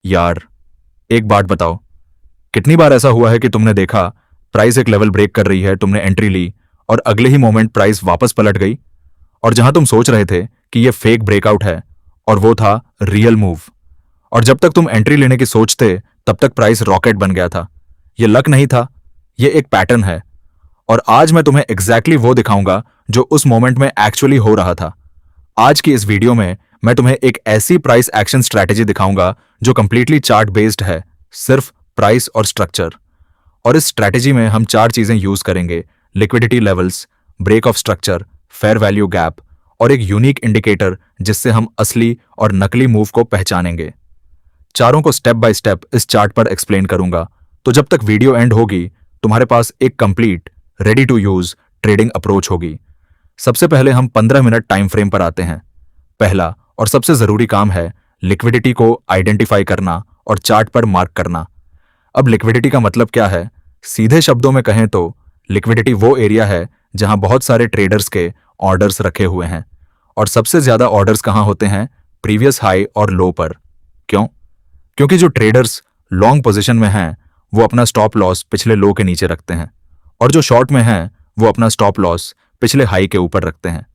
यार, एक बात बताओ, कितनी बार ऐसा हुआ है कि तुमने देखा प्राइस एक लेवल ब्रेक कर रही है, तुमने एंट्री ली और अगले ही मोमेंट प्राइस वापस पलट गई, और जहां तुम सोच रहे थे कि यह फेक ब्रेकआउट है और वो था रियल मूव। और जब तक तुम एंट्री लेने की सोचते तब तक प्राइस रॉकेट बन गया था। यह लक नहीं था, यह एक पैटर्न है। और आज मैं तुम्हें एग्जैक्टली वो दिखाऊंगा जो उस मोमेंट में एक्चुअली हो रहा था। आज की इस वीडियो में मैं तुम्हें एक ऐसी प्राइस एक्शन स्ट्रैटेजी दिखाऊंगा जो कंप्लीटली चार्ट बेस्ड है, सिर्फ प्राइस और स्ट्रक्चर। और इस स्ट्रैटेजी में हम चार चीजें यूज करेंगे: liquidity levels, break of structure, fair value gap और एक यूनिक इंडिकेटर जिससे हम असली और नकली मूव को पहचानेंगे। चारों को स्टेप बाय स्टेप इस चार्ट पर एक्सप्लेन करूंगा, तो जब तक वीडियो एंड होगी तुम्हारे पास एक complete ready to use trading approach होगी। सबसे पहले हम 15 मिनट टाइम फ्रेम पर आते हैं। पहला और सबसे जरूरी काम है लिक्विडिटी को आइडेंटिफाई करना और चार्ट पर मार्क करना। अब लिक्विडिटी का मतलब क्या है? सीधे शब्दों में कहें तो लिक्विडिटी वो एरिया है जहां बहुत सारे ट्रेडर्स के ऑर्डर्स रखे हुए हैं। और सबसे ज्यादा ऑर्डर्स कहां होते हैं? प्रीवियस हाई और लो पर। क्यों? क्योंकि जो ट्रेडर्स लॉन्ग पोजीशन में हैं वो अपना स्टॉप लॉस पिछले लो के नीचे रखते हैं, और जो शॉर्ट में हैं वो अपना स्टॉप लॉस पिछले हाई के ऊपर रखते हैं।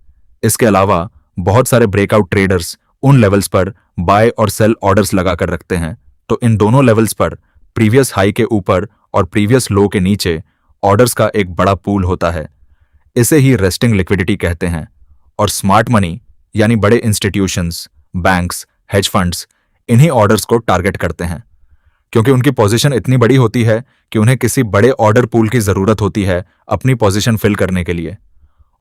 इसके अलावा बहुत सारे ब्रेकआउट ट्रेडर्स उन लेवल्स पर बाय और सेल ऑर्डर्स लगाकर रखते हैं, तो इन दोनों लेवल्स पर प्रीवियस हाई के ऊपर और प्रीवियस लो के नीचे ऑर्डर्स का एक बड़ा पूल होता है। इसे ही रेस्टिंग लिक्विडिटी कहते हैं। और स्मार्ट मनी यानी बड़े इंस्टीट्यूशंस, बैंक्स, हेज फंड्स इन्हीं ऑर्डर्स को टारगेट करते हैं, क्योंकि उनकी पोजीशन इतनी बड़ी होती है कि उन्हें किसी बड़े ऑर्डर पूल की जरूरत होती है अपनी पोजीशन फिल करने के लिए।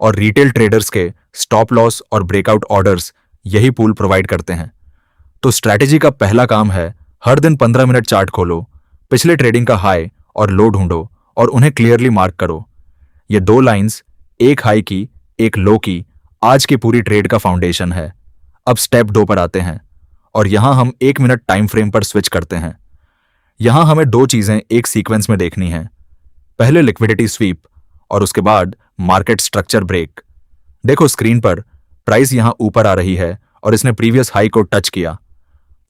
और रिटेल ट्रेडर्स के स्टॉप लॉस और ब्रेकआउट ऑर्डर्स यही पूल प्रोवाइड करते हैं। तो स्ट्रैटेजी का पहला काम है हर दिन 15 मिनट चार्ट खोलो, पिछले ट्रेडिंग का हाई और लो ढूंढो और उन्हें क्लियरली मार्क करो। ये दो लाइंस, एक हाई की एक लो की, आज की पूरी ट्रेड का फाउंडेशन है। अब स्टेप 2 पर आते हैं और यहां हम 1 मिनट टाइम फ्रेम पर स्विच करते हैं। यहां हमें दो चीजें एक सीक्वेंस में देखनी है। पहले लिक्विडिटी स्वीप और उसके बाद मार्केट स्ट्रक्चर ब्रेक। देखो स्क्रीन पर प्राइस यहां ऊपर आ रही है और इसने प्रीवियस हाई को टच किया,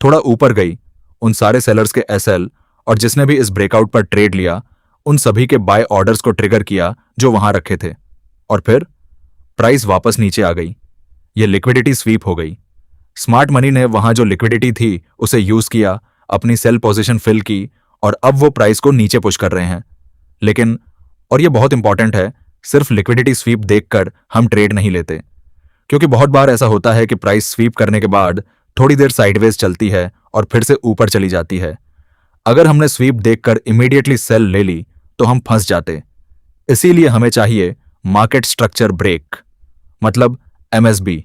थोड़ा ऊपर गई। उन सारे सेलर्स के एसएल और जिसने भी इस ब्रेकआउट पर ट्रेड लिया उन सभी के बाय ऑर्डर्स को ट्रिगर किया जो वहां रखे थे, और फिर प्राइस वापस नीचे आ गई। यह लिक्विडिटी स्वीप हो गई। स्मार्ट मनी ने वहां जो लिक्विडिटी थी उसे यूज किया, अपनी सेल पोजीशन फिल की और अब वो प्राइस को नीचे पुश कर रहे हैं। लेकिन, और यह बहुत इंपॉर्टेंट है, सिर्फ लिक्विडिटी स्वीप देखकर हम ट्रेड नहीं लेते, क्योंकि बहुत बार ऐसा होता है कि प्राइस स्वीप करने के बाद थोड़ी देर साइडवेज चलती है और फिर से ऊपर चली जाती है। अगर हमने स्वीप देखकर इमीडिएटली सेल ले ली तो हम फंस जाते। इसीलिए हमें चाहिए मार्केट स्ट्रक्चर ब्रेक, मतलब एमएसबी।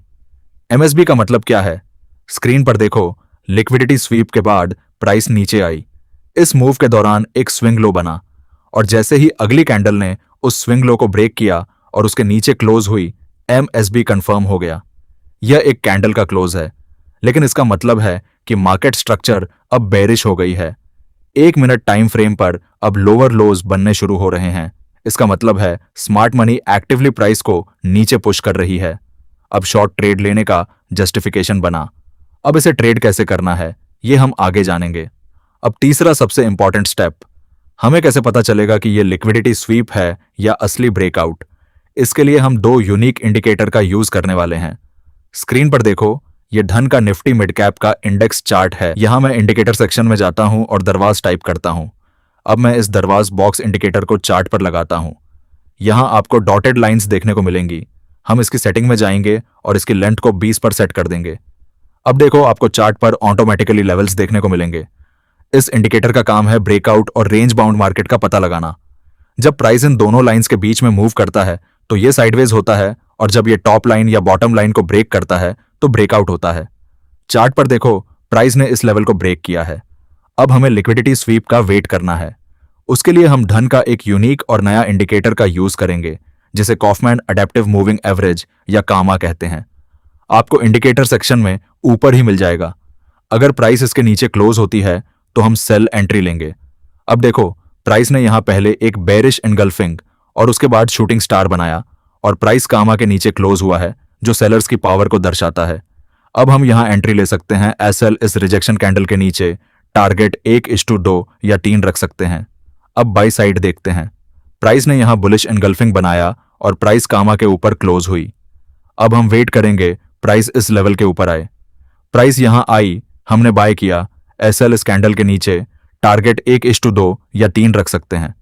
एमएसबी का मतलब क्या है? स्क्रीन पर देखो, लिक्विडिटी स्वीप के बाद प्राइस नीचे आई। इस मूव के दौरान एक स्विंग लो बना, और जैसे ही अगली कैंडल ने उस स्विंग लो को ब्रेक किया और उसके नीचे क्लोज हुई, एमएसबी कंफर्म हो गया। यह एक कैंडल का क्लोज है, लेकिन इसका मतलब है कि मार्केट स्ट्रक्चर अब बेरिश हो गई है। 1 मिनट टाइम फ्रेम पर अब लोअर लोज बनने शुरू हो रहे हैं। इसका मतलब है स्मार्ट मनी एक्टिवली प्राइस को नीचे पुश कर रही है। अब शॉर्ट ट्रेड लेने का जस्टिफिकेशन बना। अब इसे ट्रेड कैसे करना है ये हम आगे जानेंगे। अब तीसरा सबसे इंपॉर्टेंट स्टेप, हमें कैसे पता चलेगा कि यह लिक्विडिटी स्वीप है या असली ब्रेकआउट? इसके लिए हम दो यूनिक इंडिकेटर का यूज करने वाले हैं। स्क्रीन पर देखो, यह धन का निफ्टी मिड कैप का इंडेक्स चार्ट है। यहां मैं इंडिकेटर सेक्शन में जाता हूं और दरवाज टाइप करता हूं। अब मैं इस दरवाज बॉक्स इंडिकेटर को चार्ट पर लगाता हूं। यहां आपको डॉटेड लाइंस देखने को मिलेंगी। हम इसकी सेटिंग में जाएंगे और इसकी लेंथ को 20 पर सेट कर देंगे। अब देखो, आपको चार्ट पर ऑटोमेटिकली लेवल्स देखने को मिलेंगे। इस इंडिकेटर का काम है ब्रेकआउट और रेंज बाउंड मार्केट का पता लगाना। जब प्राइस इन दोनों लाइंस के बीच में मूव करता है तो ये साइडवेज होता है, और जब ये टॉप लाइन या बॉटम लाइन को ब्रेक करता है तो ब्रेकआउट होता है। चार्ट पर देखो, प्राइस ने इस लेवल को ब्रेक किया है। अब हमें लिक्विडिटी स्वीप का वेट करना है। उसके लिए हम धन का एक यूनिक और नया इंडिकेटर का यूज करेंगे, जिसे कॉफमैन अडेप्टिव मूविंग एवरेज या कामा कहते हैं। आपको इंडिकेटर सेक्शन में ऊपर ही मिल जाएगा। अगर प्राइस इसके नीचे क्लोज होती है तो हम सेल एंट्री लेंगे। अब देखो, प्राइस ने यहां पहले एक बेरिश एनगल्फिंग और उसके बाद शूटिंग स्टार बनाया, और प्राइस कामा के नीचे क्लोज हुआ है, जो सेलर्स की पावर को दर्शाता है। अब हम यहां एंट्री ले सकते हैं एसएल इस रिजेक्शन कैंडल के नीचे टारगेट 1:2 या 3 रख सकते हैं। अब बाई साइड देखते हैं। प्राइस ने यहां बुलिश एनगल्फिंग बनाया और प्राइस कामा के ऊपर क्लोज हुई। अब हम वेट करेंगे प्राइस इस लेवल के ऊपर आए। प्राइस यहां आई, हमने बाय किया। एसएल इस कैंडल के नीचे टारगेट 1:2 या 3 रख सकते हैं।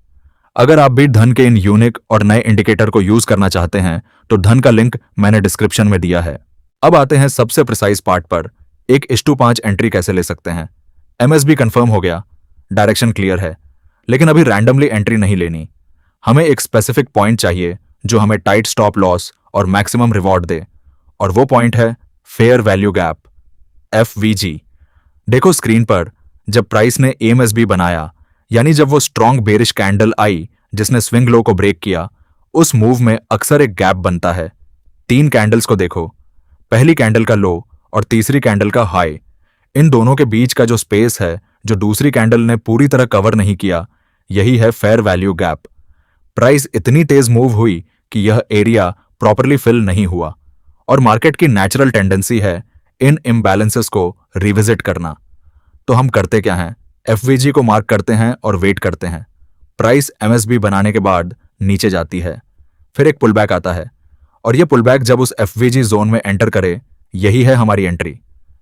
अगर आप भी धन के इन यूनिक और नए इंडिकेटर को यूज करना चाहते हैं तो धन का लिंक मैंने डिस्क्रिप्शन में दिया है। अब आते हैं सबसे प्रिसाइज पार्ट पर, 1:5 एंट्री कैसे ले सकते हैं। एमएसबी कंफर्म हो गया, डायरेक्शन क्लियर है, लेकिन अभी रैंडमली एंट्री नहीं लेनी। हमें एक स्पेसिफिक पॉइंट चाहिए जो हमें टाइट स्टॉप लॉस और मैक्सिमम रिवॉर्ड दे, और वो पॉइंट है फेयर वैल्यू गैप, एफवीजी। देखो स्क्रीन पर, जब प्राइस ने एमएसबी बनाया, यानी जब वो स्ट्रॉन्ग बेरिश कैंडल आई जिसने स्विंग लो को ब्रेक किया, उस मूव में अक्सर एक गैप बनता है। 3 कैंडल्स को देखो, पहली कैंडल का लो और तीसरी कैंडल का हाई, इन दोनों के बीच का जो स्पेस है जो दूसरी कैंडल ने पूरी तरह कवर नहीं किया, यही है फेयर वैल्यू गैप। प्राइस इतनी तेज मूव हुई कि यह एरिया प्रॉपरली फिल नहीं हुआ, और मार्केट की नेचुरल टेंडेंसी है इन इम्बैलेंसेस को रिविजिट करना। तो हम करते क्या हैं, एफवीजी को मार्क करते हैं और वेट करते हैं। प्राइस एमएसबी बनाने के बाद नीचे जाती है, फिर एक पुलबैक आता है, और यह पुलबैक जब उस एफवीजी जोन में एंटर करे, यही है हमारी एंट्री।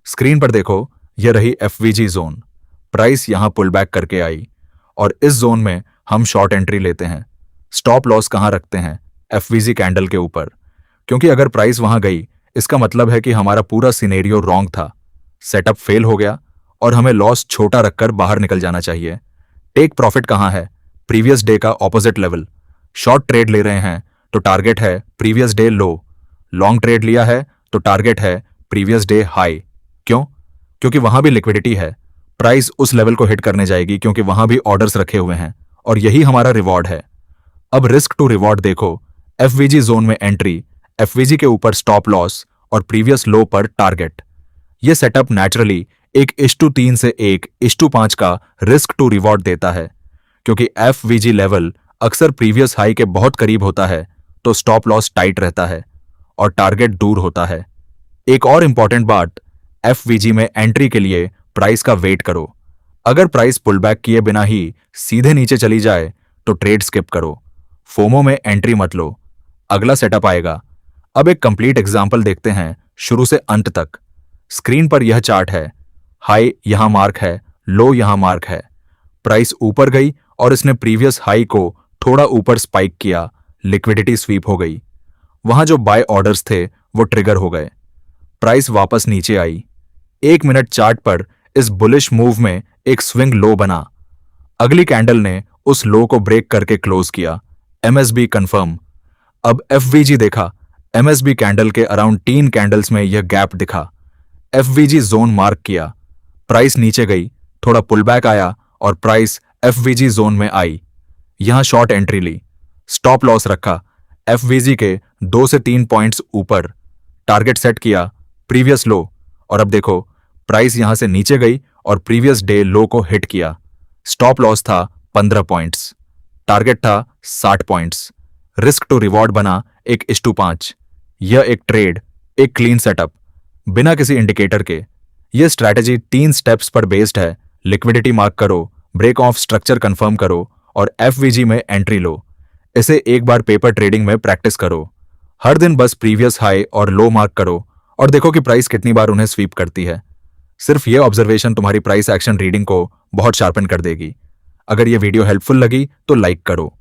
स्क्रीन पर देखो, यह रही एफवीजी जोन। प्राइस यहां पुलबैक करके आई, और इस जोन में हम शॉर्ट एंट्री लेते हैं। स्टॉप लॉस कहां रखते हैं, एफवीजी कैंडल के ऊपर, क्योंकि अगर प्राइस वहां गई, इसका मतलब है कि हमारा पूरा सिनेरियो रॉन्ग था, सेटअप फेल हो गया और हमें लॉस छोटा रखकर बाहर निकल जाना चाहिए। टेक प्रॉफिट कहां है, प्रीवियस डे का ऑपोजिट लेवल। शॉर्ट ट्रेड ले रहे हैं तो टारगेट है प्रीवियस डे लो, लॉन्ग ट्रेड लिया है तो टारगेट है प्रीवियस डे हाई। क्यों? क्योंकि वहां भी लिक्विडिटी है, प्राइस उस लेवल को हिट करने जाएगी क्योंकि वहां भी ऑर्डर्स रखे हुए हैं, और यही हमारा रिवॉर्ड है। अब रिस्क टू रिवॉर्ड देखो, एफवीजी जोन में एंट्री, एफवीजी के ऊपर स्टॉप लॉस और प्रीवियस लो पर टारगेट। यह सेटअप नेचुरली 1:3 से 1:5 का रिस्क टू रिवॉर्ड देता है, क्योंकि एफवीजी लेवल अक्सर प्रीवियस हाई के बहुत करीब होता है, तो स्टॉप लॉस टाइट रहता है और टारगेट दूर होता है। एक और इंपॉर्टेंट बात, एफवीजी में एंट्री के लिए प्राइस का वेट करो। अगर प्राइस पुलबैक किए बिना ही सीधे नीचे चली जाए तो ट्रेड स्किप करो, फोमो में एंट्री मत लो, अगला सेटअप आएगा। अब एक कंप्लीट एग्जांपल देखते हैं शुरू से अंत तक। स्क्रीन पर यह चार्ट है, हाई यहां मार्क है, लो यहां मार्क है। प्राइस ऊपर गई और इसने प्रीवियस हाई को थोड़ा ऊपर स्पाइक किया, लिक्विडिटी स्वीप हो गई। वहां जो बाय ऑर्डर्स थे वो ट्रिगर हो गए, प्राइस वापस नीचे आई। 1 मिनट चार्ट पर इस बुलिश मूव में एक स्विंग लो बना, अगली कैंडल ने उस लो को ब्रेक करके क्लोज किया, एमएसबी कंफर्म। अब एफवीजी देखा, एमएसबी कैंडल के अराउंड 3 कैंडल्स में यह गैप दिखा, एफवीजी जोन मार्क किया। प्राइस नीचे गई, थोड़ा पुलबैक आया और प्राइस एफवीजी जोन में आई। यहां शॉर्ट एंट्री ली, स्टॉप लॉस रखा एफवीजी के 2 से 3 पॉइंट्स ऊपर, टारगेट सेट किया प्रीवियस लो, और अब देखो प्राइस यहां से नीचे गई और प्रीवियस डे लो को हिट किया। स्टॉप लॉस था 15 पॉइंट्स, टारगेट था 60 पॉइंट्स। रिस्क टू रिवॉर्ड बना 1:5। यह एक ट्रेड, एक क्लीन सेटअप, बिना किसी इंडिकेटर के। यह स्ट्रैटेजी 3 स्टेप्स पर बेस्ड है। लिक्विडिटी मार्क करो, ब्रेक ऑफ स्ट्रक्चर कंफर्म करो और एफवीजी में एंट्री लो। इसे एक बार पेपर ट्रेडिंग में प्रैक्टिस करो। हर दिन बस प्रीवियस हाई और लो मार्क करो और देखो कि प्राइस कितनी बार उन्हें स्वीप करती है। सिर्फ यह ऑब्जर्वेशन तुम्हारी प्राइस एक्शन रीडिंग को बहुत शार्पन कर देगी। अगर यह वीडियो हेल्पफुल लगी तो लाइक करो।